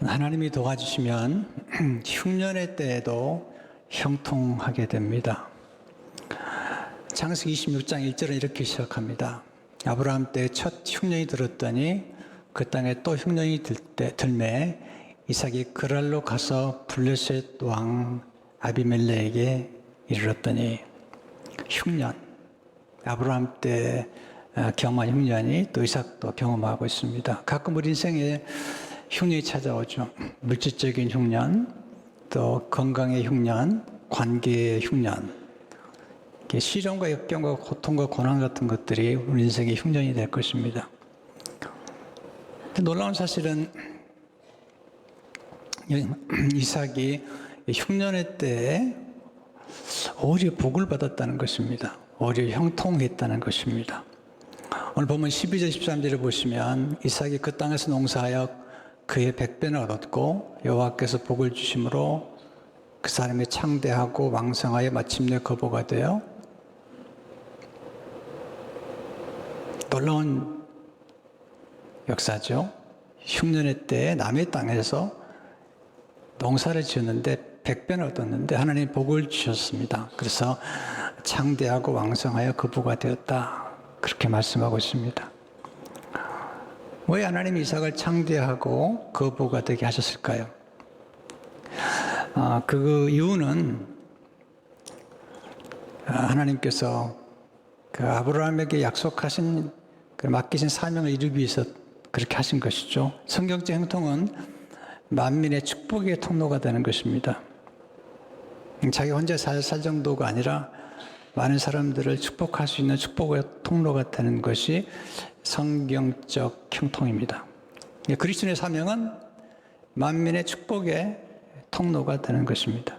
하나님이 도와주시면 흉년의 때에도 형통하게 됩니다. 창세기 26장 1절은 이렇게 시작합니다. 아브라함 때 첫 흉년이 들었더니 그 땅에 또 흉년이 들매 이삭이 그랄로 가서 블레셋 왕 아비멜렉에게 이르렀더니 흉년, 아브라함 때 경험한 흉년이 또 이삭도 경험하고 있습니다. 가끔 우리 인생에 흉년이 찾아오죠. 물질적인 흉년, 또 건강의 흉년, 관계의 흉년, 시련과 역경과 고통과 고난 같은 것들이 우리 인생의 흉년이 될 것입니다. 놀라운 사실은 이삭이 흉년의 때에 오히려 복을 받았다는 것입니다. 오히려 형통했다는 것입니다. 오늘 보면 12절 13절을 보시면 이삭이 그 땅에서 농사하여 그의 100배를 얻었고 여호와께서 복을 주심으로 그 사람이 창대하고 왕성하여 마침내 거보가 되어 놀라운 역사죠. 흉년의 때에 남의 땅에서 농사를 지었는데 100배를 얻었는데 하나님이 복을 주셨습니다. 그래서 창대하고 왕성하여 거부가 되었다. 그렇게 말씀하고 있습니다. 왜 하나님이 이삭을 창대하고 거부가 되게 하셨을까요? 그 이유는 하나님께서 그 아브라함에게 약속하신 맡기신 사명을 이루기 위해서 그렇게 하신 것이죠. 성경적 형통은 만민의 축복의 통로가 되는 것입니다. 자기 혼자 살 정도가 아니라 많은 사람들을 축복할 수 있는 축복의 통로가 되는 것이 성경적 형통입니다. 그리스도의 사명은 만민의 축복의 통로가 되는 것입니다.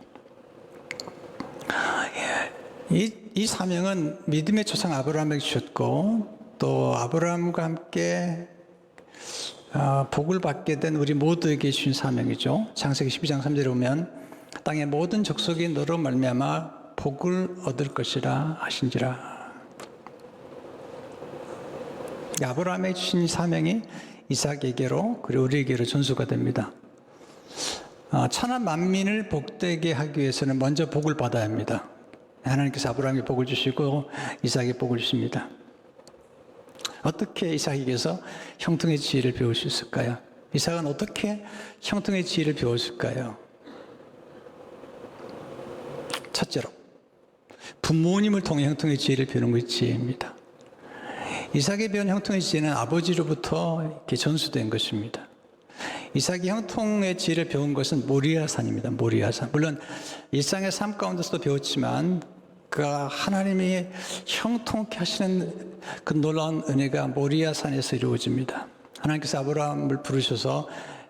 이 사명은 믿음의 조상 아브라함에게 주셨고 또 아브라함과 함께 복을 받게 된 우리 모두에게 주신 사명이죠. 창세기 12장 3절에 보면 땅의 모든 족속이 너로 말미암아 복을 얻을 것이라 하신지라. 아브라함에게 주신 사명이 이삭에게로 그리고 우리에게로 전수가 됩니다. 천하 만민을 복되게 하기 위해서는 먼저 복을 받아야 합니다. 하나님께서 아브라함에게 복을 주시고 이삭에게 복을 주십니다. 어떻게 이삭에게서 형통의 지혜를 배울 수 있을까요? 이삭은 어떻게 형통의 지혜를 배웠을까요? 첫째로 부모님을 통해 형통의 지혜를 배우는 것이 지혜입니다. 이삭이 배운 형통의 지혜는 아버지로부터 이렇게 전수된 것입니다. 이삭이 형통의 지혜를 배운 것은 모리아산입니다. 모리아산. 물론 일상의 삶 가운데서도 배웠지만 그가 하나님이 형통케 하시는 그 놀라운 은혜가 모리아산에서 이루어집니다. 하나님께서 아브라함을 부르셔서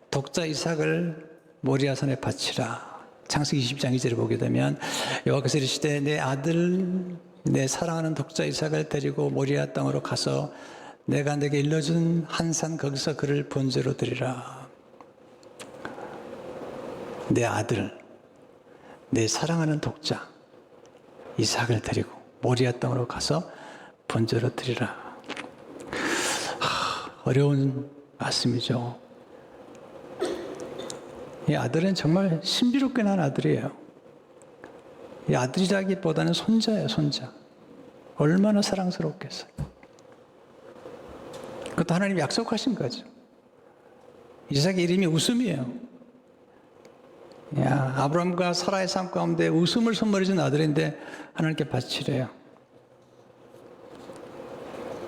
독자 이삭을 모리아산에 바치라. 창세기 20장 2절을 보게 되면 여호와께서 이르시되 내 아들 내 사랑하는 독자 이삭을 데리고 모리아 땅으로 가서 내가 내게 일러준 한 산 거기서 그를 번제로 드리라. 내 아들 내 사랑하는 독자 이삭을 데리고 모리아 땅으로 가서 번제로 드리라. 어려운 말씀이죠. 이 아들은 정말 신비롭게 난 아들이에요. 이 아들이라기보다는 손자예요, 손자. 얼마나 사랑스럽겠어요. 그것도 하나님이 약속하신 거죠. 이삭의 이름이 웃음이에요. 아브라함과 사라의 삶 가운데 웃음을 선물해 준 아들인데 하나님께 바치래요.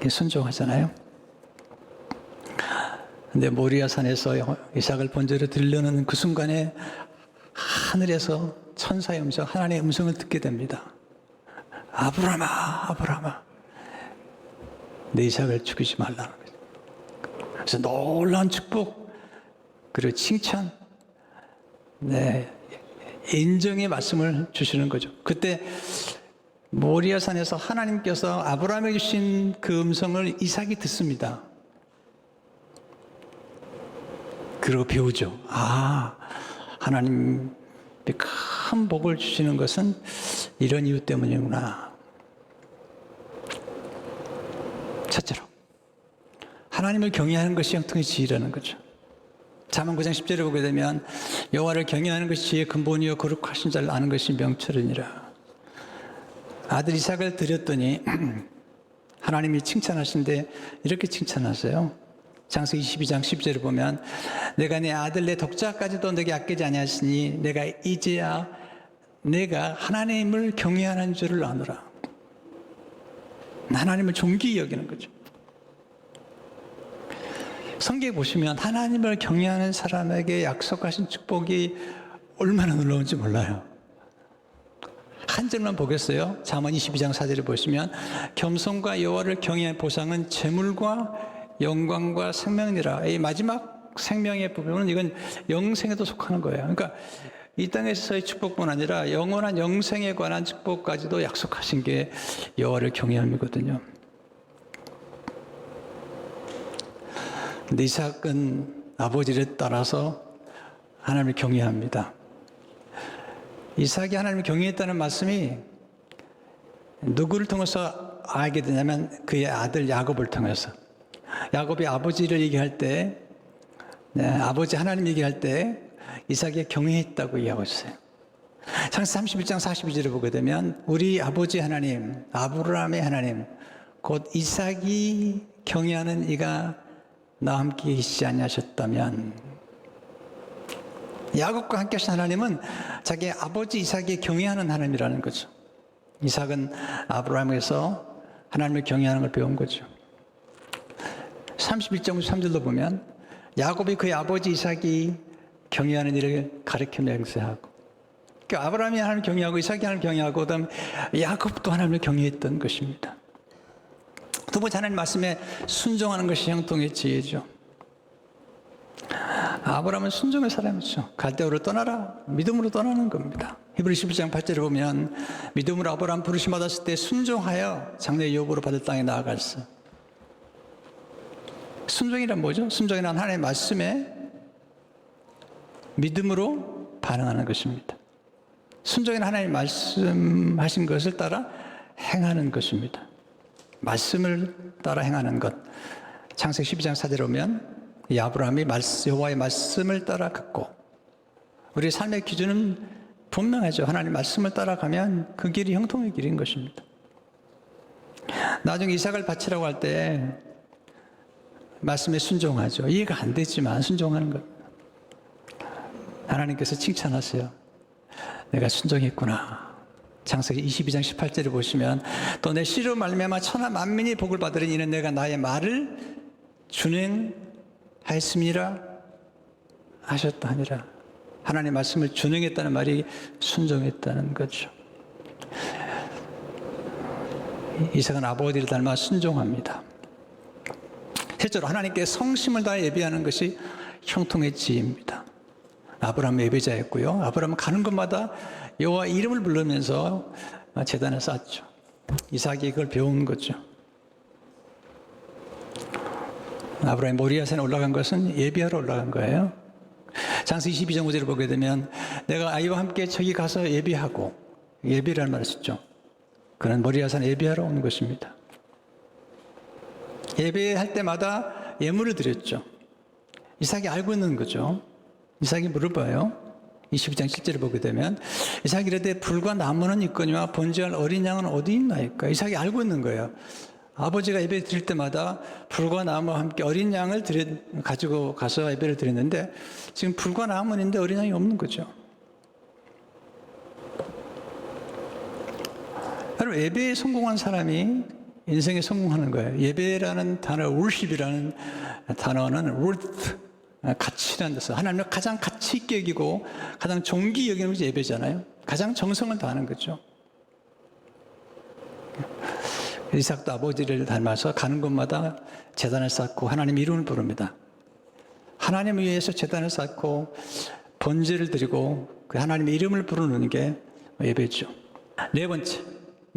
순종하잖아요. 근데 모리아산에서 이삭을 번제로 드리려는 그 순간에 하늘에서 천사의 음성, 하나님의 음성을 듣게 됩니다. 아브라함아, 아브라함아, 내 이삭을 죽이지 말라는 거죠. 그래서 놀라운 축복, 그리고 칭찬, 인정의 말씀을 주시는 거죠. 그때 모리아산에서 하나님께서 아브라함에게 주신 그 음성을 이삭이 듣습니다. 그리고 배우죠. 하나님이 큰 복을 주시는 것은 이런 이유 때문이구나. 첫째로 하나님을 경외하는 것이 형통의 지혜라는 거죠. 잠언 9장 10절에 보게 되면 여호와를 경외하는 것이 지혜의 근본이요 거룩하신 자를 아는 것이 명철이니라. 아들 이삭을 드렸더니 하나님이 칭찬하신데 이렇게 칭찬하세요. 창세기 22장 10절에 보면 내가 내 아들 내 독자까지도 내게 아끼지 아니하시니 내가 이제야 내가 하나님을 경외하는 줄을 아노라. 하나님을 존귀히 여기는 거죠. 성경에 보시면 하나님을 경외하는 사람에게 약속하신 축복이 얼마나 놀라운지 몰라요. 한 절만 보겠어요. 잠언 22장 4절을 보시면 겸손과 여호와를 경외한 보상은 재물과 영광과 생명이라. 이 마지막 생명의 부분은 이건 영생에도 속하는 거예요. 그러니까 이 땅에서의 축복뿐 아니라 영원한 영생에 관한 축복까지도 약속하신 게 여호와를 경외함이거든요. 근데 이삭은 아버지를 따라서 하나님을 경외합니다. 이삭이 하나님을 경외했다는 말씀이 누구를 통해서 알게 되냐면 그의 아들 야곱을 통해서. 야곱이 아버지를 얘기할 때, 아버지 하나님 얘기할 때 이삭이 경외했다고 얘기하고 있어요. 창세기 31장 42절을 보게 되면 우리 아버지 하나님, 아브라함의 하나님, 곧 이삭이 경외하는 이가 나와 함께 계시지 아니하셨다면, 야곱과 함께 하신 하나님은 자기 아버지 이삭이 경외하는 하나님이라는 거죠. 이삭은 아브라함에서 하나님을 경외하는 걸 배운 거죠. 31장 3절도 보면 야곱이 그의 아버지 이삭이 경외하는 일을 가르쳐 맹세하고, 그러니까 아브라함이 하나님을 경외하고 이삭이 하나님을 경외하고 그다음 야곱도 하나님을 경외했던 것입니다. 두 번째, 하나님 말씀에 순종하는 것이 형통의 지혜죠. 아브라함은 순종의 사람이죠. 갈대아우를 떠나라. 믿음으로 떠나는 겁니다. 히브리서 11장 8절에 보면 믿음으로 아브라함 부르심 받았을 때 순종하여 장래 유업으로 받을 땅에 나아갔어. 순종이란 뭐죠? 순종이란 하나님의 말씀에 믿음으로 반응하는 것입니다. 순종이란 하나님의 말씀하신 것을 따라 행하는 것입니다. 말씀을 따라 행하는 것. 창세기 12장 4절에 오면 이 아브라함이 여호와의 말씀을 따라 걷고, 우리의 삶의 기준은 분명하죠. 하나님 말씀을 따라가면 그 길이 형통의 길인 것입니다. 나중에 이삭을 바치라고 할 때 말씀에 순종하죠. 이해가 안 되지만 순종하는 것. 하나님께서 칭찬하세요. 내가 순종했구나. 창세기 22장 18절을 보시면 또 내 씨로 말미암아 천하 만민이 복을 받으리니 이는 내가 나의 말을 준행하였음이라 하셨다 하니라. 하나님의 말씀을 준행했다는 말이 순종했다는 거죠. 이삭은 아버지를 닮아 순종합니다. 셋째로, 하나님께 성심을 다해 예배하는 것이 형통의 지혜입니다. 아브라함은 예배자였고요. 아브라함은 가는 곳마다 여호와 이름을 부르면서 제단을 쌓았죠. 이삭이 그걸 배운 거죠. 아브라함이 모리아산에 올라간 것은 예배하러 올라간 거예요. 창세기 22장 5절을 보게 되면 내가 아이와 함께 저기 가서 예배하고, 예배라는 말을 썼죠. 그는 모리아산에 예배하러 온 것입니다. 예배할 때마다 예물을 드렸죠. 이삭이 알고 있는 거죠. 이삭이 물어봐요. 22장 7절을 보게 되면 이삭이 이르되 불과 나무는 있거니와 번제할 어린 양은 어디 있나이까. 이삭이 알고 있는 거예요. 아버지가 예배 드릴 때마다 불과 나무와 함께 어린 양을 가지고 가서 예배를 드렸는데 지금 불과 나무는 있는데 어린 양이 없는 거죠. 여러분, 예배에 성공한 사람이 인생에 성공하는 거예요. 예배라는 단어, worship이라는 단어는 worth, 가치라는 데서 하나님을 가장 가치 있게 여기고 가장 존귀히 여기는 것이 예배잖아요. 가장 정성을 다하는 거죠. 이삭도 아버지를 닮아서 가는 곳마다 제단을 쌓고 하나님 이름을 부릅니다. 하나님을 위해서 제단을 쌓고 번제를 드리고 그 하나님의 이름을 부르는 게 예배죠. 네 번째,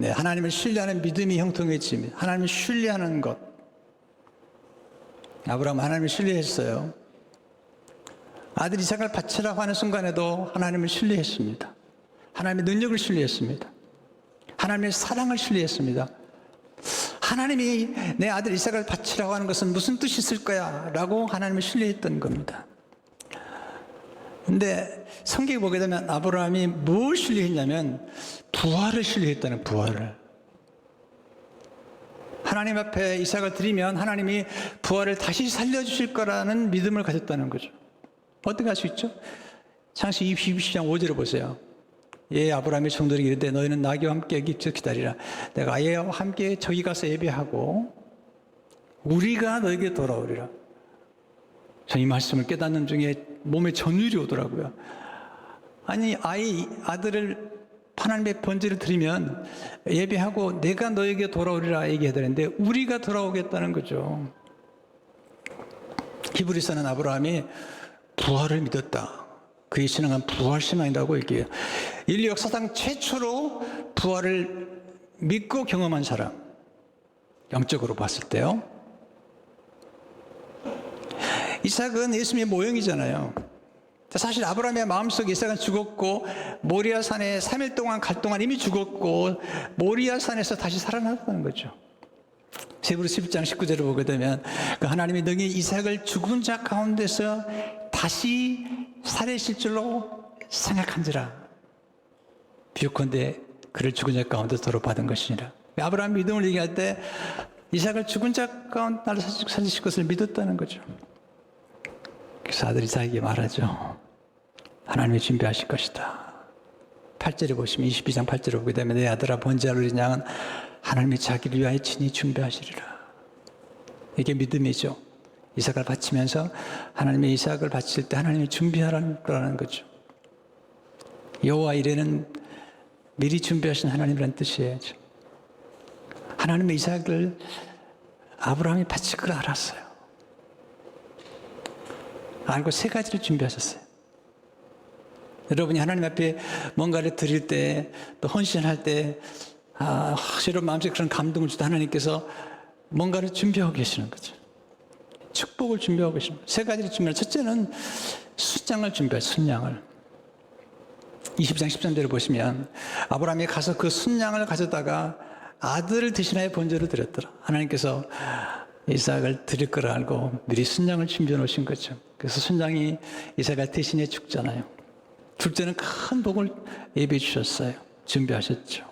하나님을 신뢰하는 믿음이 형통의 지혜입니다. 하나님을 신뢰하는 것. 아브라함은 하나님을 신뢰했어요. 아들 이삭을 바치라고 하는 순간에도 하나님을 신뢰했습니다. 하나님의 능력을 신뢰했습니다. 하나님의 사랑을 신뢰했습니다. 하나님이 내 아들 이삭을 바치라고 하는 것은 무슨 뜻이 있을 거야? 라고 하나님을 신뢰했던 겁니다. 근데 성경에 보게 되면 아브라함이 뭘 신뢰했냐면 부활을 신뢰했다는, 부활을. 하나님 앞에 이삭을 드리면 하나님이 부활을 다시 살려주실 거라는 믿음을 가졌다는 거죠. 어떻게 할 수 있죠? 창세기 22장 5절을 보세요. 예, 아브라함의 종들에게 이르되 너희는 나귀와 함께 여기서 기다리라. 내가 아예와 함께 저기 가서 예배하고 우리가 너에게 돌아오리라. 전 이 말씀을 깨닫는 중에 몸에 전율이 오더라고요. 아니, 아들을 하나님의 번제를 드리면 예배하고 내가 너에게 돌아오리라 얘기해야 되는데 우리가 돌아오겠다는 거죠. 히브리서는 아브라함이 부활을 믿었다. 그의 신앙은 부활 신앙이라고 얘기해요. 인류 역사상 최초로 부활을 믿고 경험한 사람, 영적으로 봤을 때요. 이삭은 예수님의 모형이잖아요. 사실 아브라함의 마음속에 이삭은 죽었고 모리아 산에 3일 동안 갈 동안 이미 죽었고 모리아 산에서 다시 살아났다는 거죠. 히브리서 11장 19절을 보게 되면 그 하나님이 너희 이삭을 죽은 자 가운데서 다시 살리실 줄로 생각한지라. 비유컨대 그를 죽은 자 가운데 도로 받은 것이니라. 아브라함 믿음을 얘기할 때 이삭을 죽은 자 가운데 나를 살리실 것을 믿었다는 거죠. 그래서 아들 이삭에게 말하죠. 하나님이 준비하실 것이다. 8절에 보시면 22장 8절에 보게 되면 내 아들아 번제할 어린 양은 하나님이 자기를 위하여 친히 준비하시리라. 이게 믿음이죠. 이삭을 바치면서 하나님의 이삭을 바칠 때 하나님이 준비하라는 거라는 거죠. 여호와 이레는 미리 준비하신 하나님이라는 뜻이에요. 하나님의 이삭을 아브라함이 바칠 걸 알았어요. 알고 세 가지를 준비하셨어요. 여러분이 하나님 앞에 뭔가를 드릴 때 또 헌신할 때 여러분 마음속에 그런 감동을 주다 하나님께서 뭔가를 준비하고 계시는 거죠. 축복을 준비하고 계십니다. 세 가지를 준비하는, 첫째는 순양을 준비해요. 순양을. 20장 13절을 보시면 아브라함이 가서 그 순양을 가져다가 아들을 대신하여 번제로 드렸더라. 하나님께서 이삭을 드릴 걸 알고 미리 순양을 준비해 놓으신 거죠. 그래서 순양이 이삭을 대신해 죽잖아요. 둘째는 큰 복을 예비해 주셨어요. 준비하셨죠.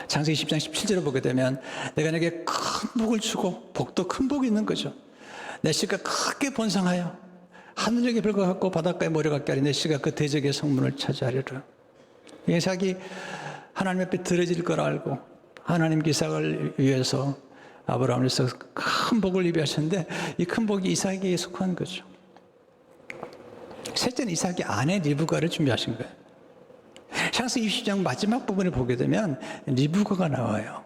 창세기 10장 17절을 보게 되면 내가 내게 큰 복을 주고 복도 큰 복이 있는 거죠. 내 씨가 크게 번성하여 하늘에게 별과 같고 바닷가에 모래 같게 하리. 내 씨가 그 대적의 성문을 차지하리라. 이삭이 하나님 앞에 드려질 걸 알고 하나님 이삭을 위해서 아브라함을 위해서 큰 복을 예비하셨는데 이 큰 복이 이삭에게 속한 거죠. 셋째는 이삭이 아내 리브가를 준비하신 거예요. 창세기 20장 마지막 부분을 보게 되면 리브가가 나와요.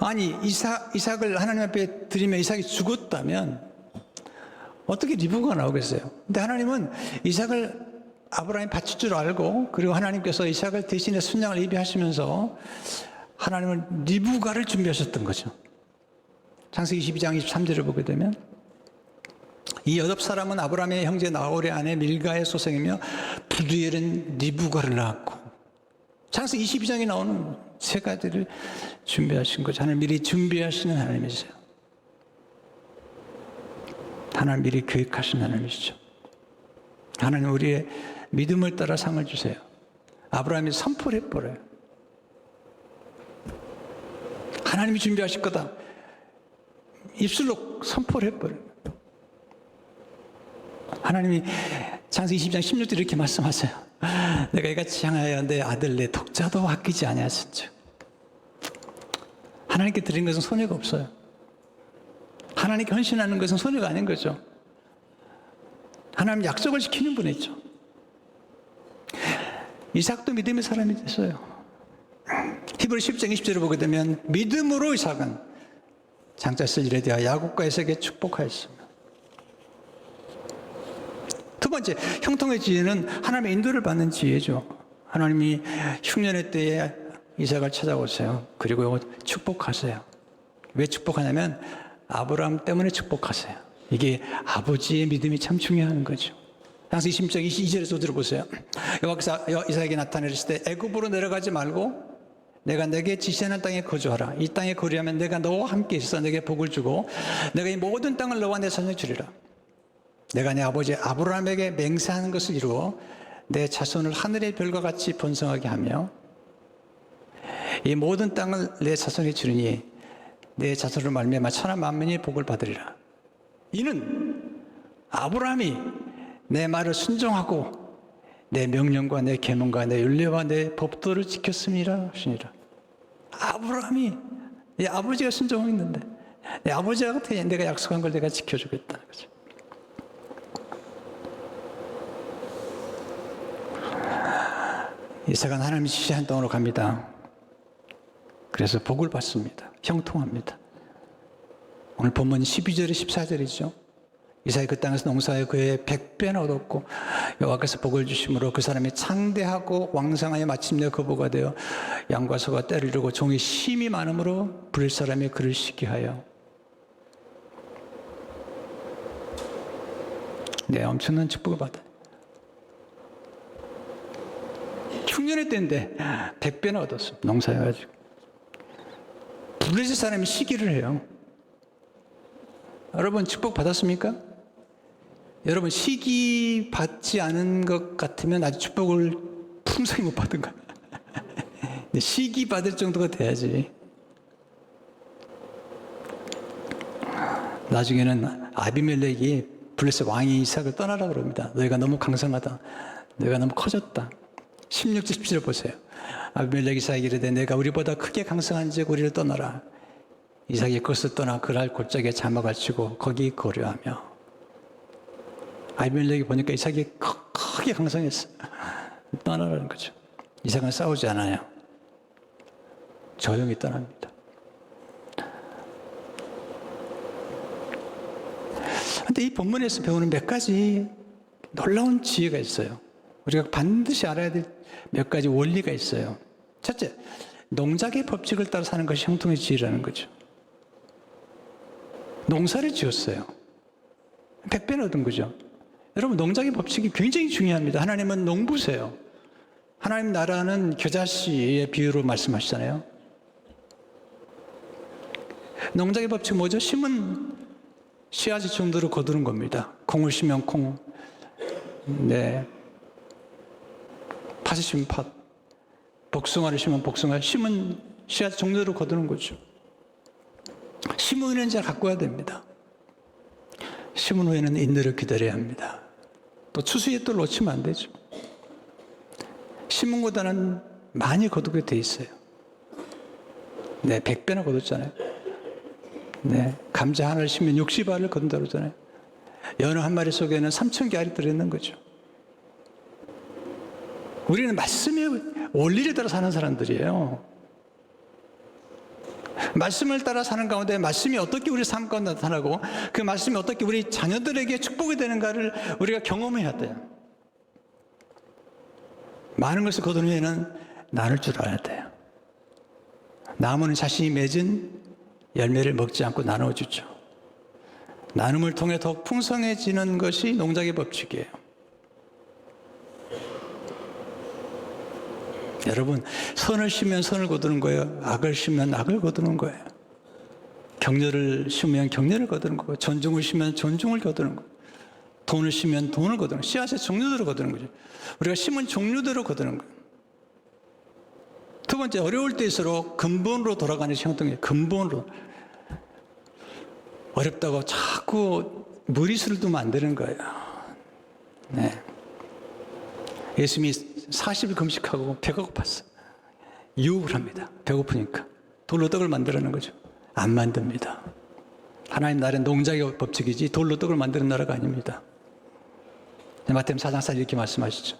아니 이삭을 하나님 앞에 드리면 이삭이 죽었다면 어떻게 리브가가 나오겠어요? 근데 하나님은 이삭을 아브라함이 바칠 줄 알고 그리고 하나님께서 이삭을 대신해 순양을 예비하시면서 하나님은 리브가를 준비하셨던 거죠. 창세기 22장 23절을 보게 되면 이 여덟 사람은 아브라함의 형제 나홀의 아내 밀가의 소생이며 부두엘은 리브가를 낳았고 창세기 22장에 나오는 세 가지를 준비하신 거죠. 하나님 미리 준비하시는 하나님이세요. 하나님 미리 계획하신 하나님이시죠. 하나님 우리의 믿음을 따라 상을 주세요. 아브라함이 선포를 해버려요. 하나님이 준비하실 거다. 입술로 선포를 해버려요. 하나님이 창세기 20장 16절 이렇게 말씀하세요. 내가 이같이 향하여 내 아들 내 독자도 아끼지 아니하셨죠. 하나님께 드린 것은 손해가 없어요. 하나님께 헌신하는 것은 손해가 아닌 거죠. 하나님 약속을 지키는 분이죠. 이삭도 믿음의 사람이 됐어요. 히브리 10장 20절을 보게 되면 믿음으로 이삭은 장자 쓸 일에 대하여 야곱과 에서에게 축복하였습니다. 두 번째, 형통의 지혜는 하나님의 인도를 받는 지혜죠. 하나님이 흉년의 때에 이삭을 찾아오세요. 그리고 축복하세요. 왜 축복하냐면 아브라함 때문에 축복하세요. 이게 아버지의 믿음이 참 중요한 거죠. 창세기 20장 22절에서 들어보세요. 여호와께서 이삭에게 나타내실 때 애굽으로 내려가지 말고 내가 내게 지시하는 땅에 거주하라. 이 땅에 거주하면 내가 너와 함께 있어 내게 복을 주고 내가 이 모든 땅을 너와 내 손에 주리라. 내가 내 아버지 아브라함에게 맹세하는 것을 이루어 내 자손을 하늘의 별과 같이 번성하게 하며 이 모든 땅을 내 자손이 주리니 내 자손을 말미암아 천하 만민이 복을 받으리라. 이는 아브라함이 내 말을 순종하고 내 명령과 내 계명과 내 율례와 내 법도를 지켰음이라 하시니라. 아브라함이 내 아버지가 순종했는데 내 아버지한테 내가 약속한 걸 내가 지켜주겠다. 그죠? 이삭은 하나님이 지시한 땅으로 갑니다. 그래서 복을 받습니다. 형통합니다. 오늘 본문 12절에 14절이죠. 이삭이 그 땅에서 농사에 그의 100배나 얻었고 여호와께서 복을 주심으로 그 사람이 창대하고 왕성하여 마침내 거부가 되어 양과 소가 떼를 이루고 종이 심이 많음으로 부릴 사람이 그를 시기 하여. 네, 엄청난 축복을 받아요. 흉년의 때인데 100배나 얻었어. 농사해가지고. 부르짖을 사람이 시기를 해요. 여러분 축복 받았습니까? 여러분 시기 받지 않은 것 같으면 아직 축복을 풍성히 못 받은 거야. 시기 받을 정도가 돼야지. 나중에는 아비멜렉이 블레셋 왕이 이삭을 떠나라 그럽니다. 너희가 너무 강성하다. 너희가 너무 커졌다. 16절 17절 보세요. 아비멜렉 이삭에게 이르되 내가 우리보다 크게 강성한즉 우리를 떠나라. 이삭이 그것을 떠나 그랄 골짜기에 자막을 치고 거기 거류하며. 아비멜렉이 보니까 이삭이 크게 강성했어. 떠나라는 거죠. 이삭은 싸우지 않아요. 조용히 떠납니다. 그런데 이 본문에서 배우는 몇 가지 놀라운 지혜가 있어요. 우리가 반드시 알아야 될 몇 가지 원리가 있어요. 첫째, 농작의 법칙을 따라 사는 것이 형통의 지혜라는 거죠. 농사를 지었어요. 100배는 얻은 거죠. 여러분, 농작의 법칙이 굉장히 중요합니다. 하나님은 농부세요. 하나님 나라는 겨자씨의 비유로 말씀하시잖아요. 농작의 법칙은 뭐죠? 심은 씨앗이 정도로 거두는 겁니다. 콩을 심으면 콩, 네, 팥을 심으면 팥, 복숭아를 심으면 복숭아, 심은 씨앗 정도로 거두는 거죠. 심은 후에는 잘 가꿔야 됩니다. 심은 후에는 인내를 기다려야 합니다. 또 추수에 또 놓치면 안 되죠. 심은 것보다는 많이 거두게 돼 있어요. 네, 100배나 거뒀잖아요. 네, 감자 하나를 심으면 60알을 거둔다고 그러잖아요. 연어 한 마리 속에는 3,000개 알이 들어있는 거죠. 우리는 말씀의 원리를 따라 사는 사람들이에요. 말씀을 따라 사는 가운데 말씀이 어떻게 우리 삶 가운데 나타나고 그 말씀이 어떻게 우리 자녀들에게 축복이 되는가를 우리가 경험해야 돼요. 많은 것을 거둔 후에는 나눌 줄 알아야 돼요. 나무는 자신이 맺은 열매를 먹지 않고 나눠주죠. 나눔을 통해 더욱 풍성해지는 것이 농작의 법칙이에요. 여러분, 선을 심으면 선을 거두는 거예요. 악을 심으면 악을 거두는 거예요. 격려를 심으면 격려를 거두는 거고, 존중을 심으면 존중을 거두는 거고, 돈을 심으면 돈을 거두는 거예요. 씨앗의 종류대로 거두는 거죠. 우리가 심은 종류대로 거두는 거예요. 두 번째, 어려울 때일수록 근본으로 돌아가는 형통이에요. 근본으로. 어렵다고 자꾸 무리수를 두면 안 되는 거예요. 네. 예수님이 40일 금식하고 배가 고팠어. 유혹을 합니다. 배고프니까. 돌로 떡을 만들라는 거죠. 안 만듭니다. 하나님 나라는 농작의 법칙이지 돌로 떡을 만드는 나라가 아닙니다. 마태복음 4장 4절 이렇게 말씀하시죠.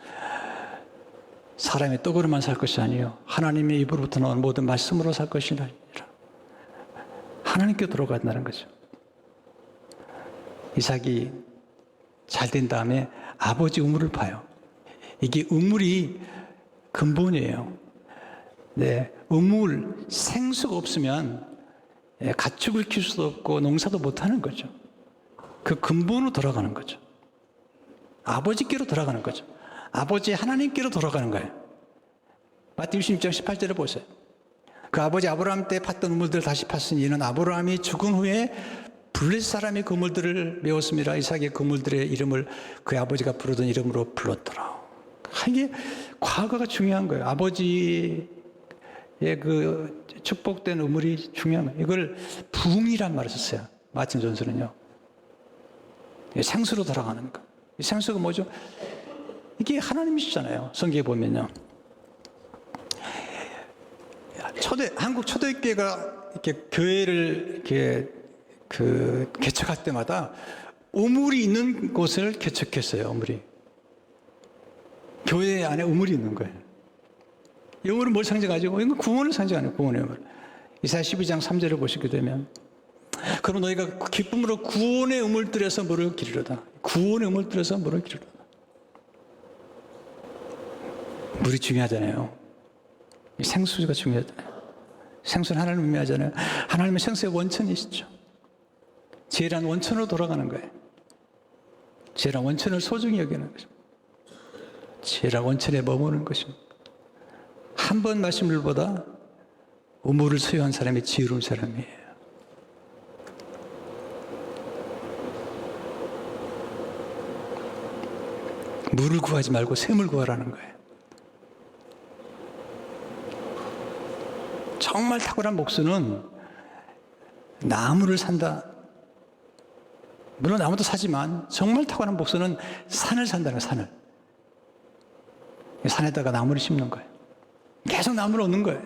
사람이 떡으로만 살 것이 아니요 하나님의 입으로부터 나온 모든 말씀으로 살 것이라. 하나님께 돌아간다는 거죠. 이삭이 잘 된 다음에 아버지 우물을 파요. 이게 우물이 근본이에요. 네, 우물, 생수가 없으면 가축을 키울 수도 없고 농사도 못하는 거죠. 그 근본으로 돌아가는 거죠. 아버지께로 돌아가는 거죠. 아버지 하나님께로 돌아가는 거예요. 마태복음 16장 18절을 보세요. 그 아버지 아브라함 때 팠던 우물들을 다시 팠으니 이는 아브라함이 죽은 후에 블레셋 사람이 그물들을 메웠습니다. 이삭의 그물들의 이름을 그의 아버지가 부르던 이름으로 불렀더라. 이게 과거가 중요한 거예요. 아버지의 그 축복된 우물이 중요한 거예요. 이걸 부흥이란 말을 썼어요. 마틴 존슨은요. 생수로 돌아가는 거. 이 생수가 뭐죠? 이게 하나님이시잖아요. 성경에 보면요. 한국 초대교회가 이렇게 교회를 이렇게 개척할 때마다 우물이 있는 곳을 개척했어요. 우물이. 교회 안에 우물이 있는 거예요. 이 우물은 뭘 상징하죠? 이건 구원을 상징하는 구원의 우물. 이사야 12장 3절을 보시게 되면 그럼 너희가 기쁨으로 구원의 우물들에서 물을 기르려다. 구원의 우물들에서 물을 기르려다. 물이 중요하잖아요. 생수가 중요하잖아요. 생수는 하나님을 의미하잖아요. 하나님은 생수의 원천이시죠. 지혜란 원천으로 돌아가는 거예요. 지혜란 원천을 소중히 여기는 것입니다. 지혜란 원천에 머무는 것입니다. 한 번 마신 물보다 우물을 소유한 사람이 지혜로운 사람이에요. 물을 구하지 말고 샘을 구하라는 거예요. 정말 탁월한 목수는 나무를 산다. 물론 나무도 사지만 정말 탁월한 목수는 산을 산다는 거예요. 산을. 산에다가 나무를 심는 거예요. 계속 나무를 얻는 거예요.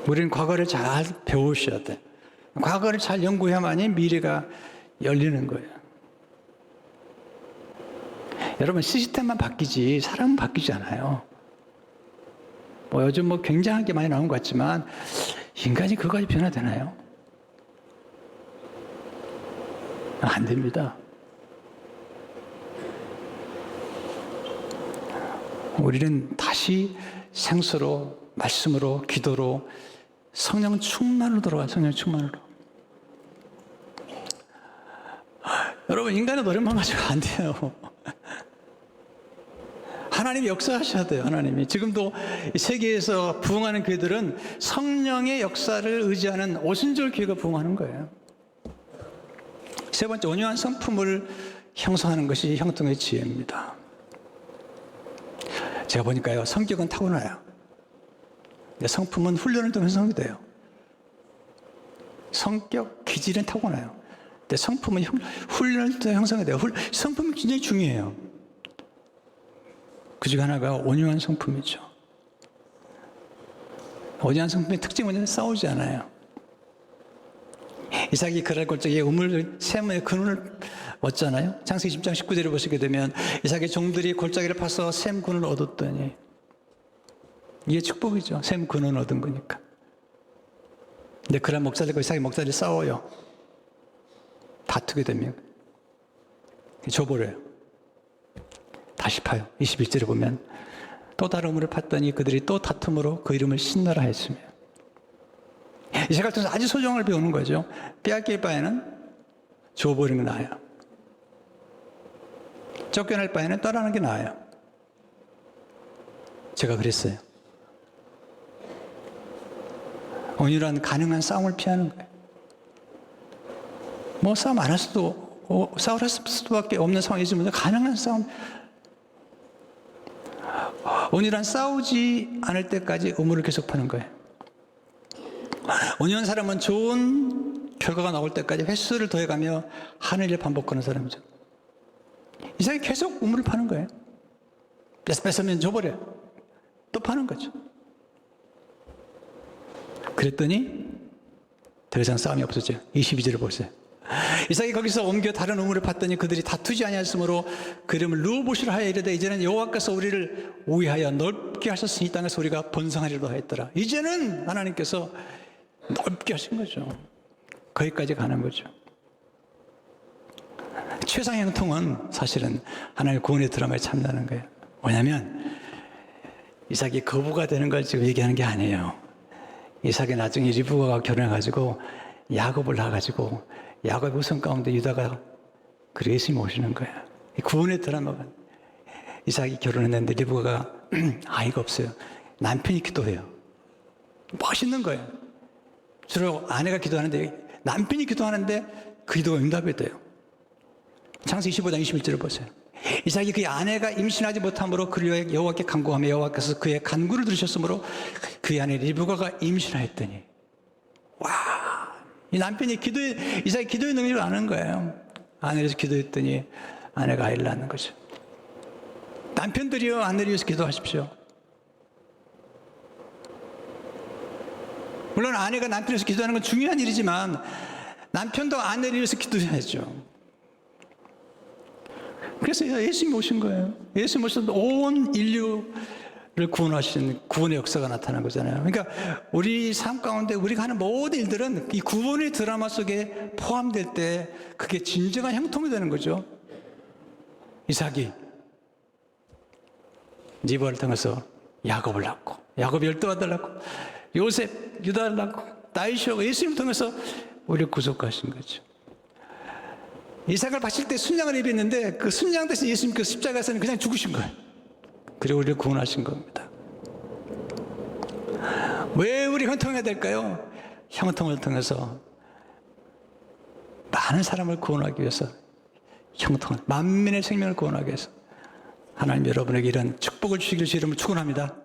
우리는 과거를 잘 배우셔야 돼. 과거를 잘 연구해야만이 미래가 열리는 거예요. 여러분, 시스템만 바뀌지 사람은 바뀌지 않아요. 요즘 굉장한 게 많이 나온 것 같지만 인간이 그거까지 변화되나요? 안 됩니다. 우리는 다시 생수로, 말씀으로, 기도로, 성령 충만으로 돌아가요. 성령 충만으로. 여러분, 인간의 노력만 가지고 안 돼요. 하나님이 역사하셔야 돼요. 하나님이. 지금도 세계에서 부흥하는 교회들은 성령의 역사를 의지하는 오순절 교회가 부흥하는 거예요. 세 번째, 온유한 성품을 형성하는 것이 형통의 지혜입니다. 제가 보니까요, 성격은 타고나요. 성품은 훈련을 통해 형성이 돼요. 성격, 기질은 타고나요. 근데 성품은 훈련을 통해 형성이 돼요. 성품이 굉장히 중요해요. 그 중 하나가 온유한 성품이죠. 온유한 성품의 특징은 뭐냐면 싸우지 않아요. 이삭이 그랄 골짜기에 샘의 근원을 얻잖아요. 창세기 10장 19절을 보시게 되면 이삭의 종들이 골짜기를 파서 샘 근원을 얻었더니, 이게 축복이죠. 샘 근원을 얻은 거니까. 근데 그런 목사들과 이삭의 목사들이 싸워요. 다투게 되면 줘버려요. 다시 파요. 21절에 보면 또 다른 우물을 팠더니 그들이 또 다툼으로 그 이름을 신나라 했으며. 이삭을 통해서 아주 소중한 걸 배우는 거죠. 빼앗길 바에는 줘버리는 게 나아요. 쫓겨날 바에는 떠나는 게 나아요. 제가 그랬어요. 온유란 가능한 싸움을 피하는 거예요. 싸움 안 할 수도, 싸울 수밖에 없는 상황이지만 가능한 싸움. 온유란 싸우지 않을 때까지 우물을 계속 파는 거예요. 온유한 사람은 좋은 결과가 나올 때까지 횟수를 더해가며 하늘을 반복하는 사람이죠. 이삭이 계속 우물을 파는 거예요. 뺏으면 줘버려요. 또 파는 거죠. 그랬더니 더 이상 싸움이 없었죠. 22절을 보세요. 이삭이 거기서 옮겨 다른 우물을 팠더니 그들이 다투지 아니하였으므로 그 이름을 르호봇이라 하여 이르되 이제는 여호와께서 우리를 우위하여 넓게 하셨으니 이 땅에서 우리가 번성하리로다 했더라. 이제는 하나님께서 넓게 하신 거죠. 거기까지 가는 거죠. 최상의 형통은 사실은 하나님의 구원의 드라마에 참여하는 거예요. 왜냐하면 이삭이 거부가 되는 걸 지금 얘기하는 게 아니에요. 이삭이 나중에 리브가가 결혼해가지고 야곱을 낳아가지고 야곱의 후손 가운데 유다가 그리고 예수님이 오시는 거예요. 구원의 드라마가. 이삭이 결혼했는데 리브가가 아이가 없어요. 남편이 기도해요. 멋있는 거예요. 주로 아내가 기도하는데 남편이 기도하는데 그 기도가 응답이 돼요. 창세기 25장 21절을 보세요. 이삭이 그의 아내가 임신하지 못함으로 그를 위하여 여호와께 간구하며 여호와께서 그의 간구를 들으셨으므로 그의 아내 리브가가 임신하였더니, 와, 이 남편이 이삭이 기도의 능력을 아는 거예요. 아내를 위해서 기도했더니 아내가 아이를 낳는 거죠. 남편들이요, 아내를 위해서 기도하십시오. 물론 아내가 남편을 위해서 기도하는 건 중요한 일이지만 남편도 아내를 위해서 기도해야죠. 그래서 예수님이 오신 거예요. 예수님이 오셔서 온 인류를 구원하신 구원의 역사가 나타난 거잖아요. 그러니까 우리 삶 가운데 우리가 하는 모든 일들은 이 구원의 드라마 속에 포함될 때 그게 진정한 형통이 되는 거죠. 이삭이 리브가를 통해서 야곱을 낳고, 야곱이 12아들 낳고, 요셉, 유다를 낳고, 다윗이 예수님을 통해서 우리를 구속하신 거죠. 이삭을 바칠 때 순양을 입었는데 그 순양 대신 예수님께서 십자가에서는 그냥 죽으신 거예요. 그리고 우리를 구원하신 겁니다. 왜 우리 형통해야 될까요? 형통을 통해서 많은 사람을 구원하기 위해서, 형통을, 만민의 생명을 구원하기 위해서 하나님 여러분에게 이런 축복을 주시기를 주 이름으로 축원합니다.